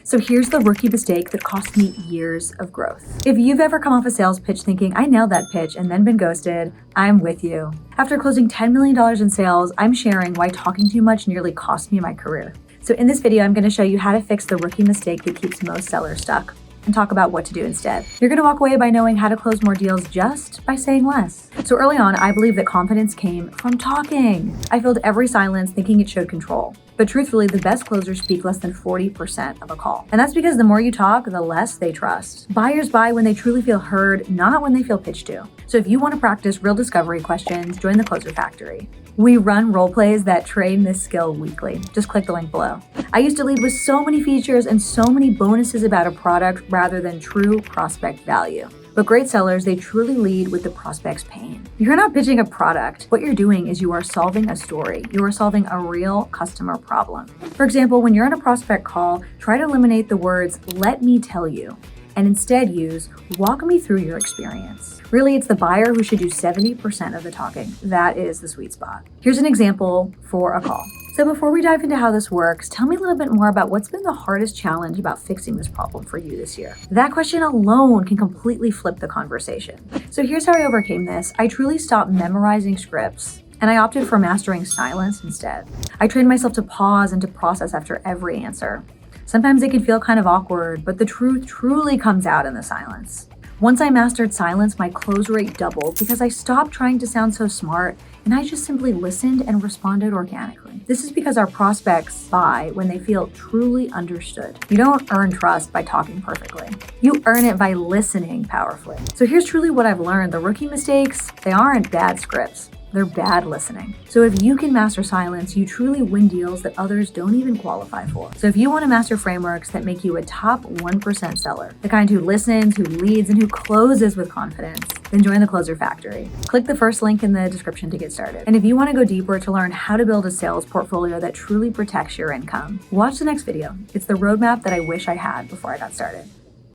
So here's the rookie mistake that cost me years of growth. If you've ever come off a sales pitch thinking, I nailed that pitch and then been ghosted, I'm with you. After closing $10 million in sales, I'm sharing why talking too much nearly cost me my career. So in this video, I'm going to show you how to fix the rookie mistake that keeps most sellers stuck and talk about what to do instead. You're going to walk away by knowing how to close more deals just by saying less. So early on, I believe that confidence came from talking. I filled every silence thinking it showed control. But truthfully, the best closers speak less than 40% of a call. And that's because the more you talk, the less they trust. Buyers buy when they truly feel heard, not when they feel pitched to. So if you want to practice real discovery questions, join the Closer Factory. We run role plays that train this skill weekly. Just click the link below. I used to lead with so many features and so many bonuses about a product rather than true prospect value. But great sellers, they truly lead with the prospect's pain. You're not pitching a product. What you're doing is you are solving a story. You are solving a real customer problem. For example, when you're on a prospect call, try to eliminate the words, "let me tell you," and instead use, "walk me through your experience." Really, it's the buyer who should do 70% of the talking. That is the sweet spot. Here's an example for a call. So before we dive into how this works, tell me a little bit more about what's been the hardest challenge about fixing this problem for you this year. That question alone can completely flip the conversation. So here's how I overcame this. I truly stopped memorizing scripts and I opted for mastering silence instead. I trained myself to pause and to process after every answer. Sometimes it can feel kind of awkward, but the truth truly comes out in the silence. Once I mastered silence, my close rate doubled because I stopped trying to sound so smart and I just simply listened and responded organically. This is because our prospects buy when they feel truly understood. You don't earn trust by talking perfectly. You earn it by listening powerfully. So here's truly what I've learned. The rookie mistakes, they aren't bad scripts. They're bad listening. So if you can master silence, you truly win deals that others don't even qualify for. So if you want to master frameworks that make you a top 1% seller, the kind who listens, who leads, and who closes with confidence, then join the Closer Factory. Click the first link in the description to get started. And if you want to go deeper to learn how to build a sales portfolio that truly protects your income, watch the next video. It's the roadmap that I wish I had before I got started.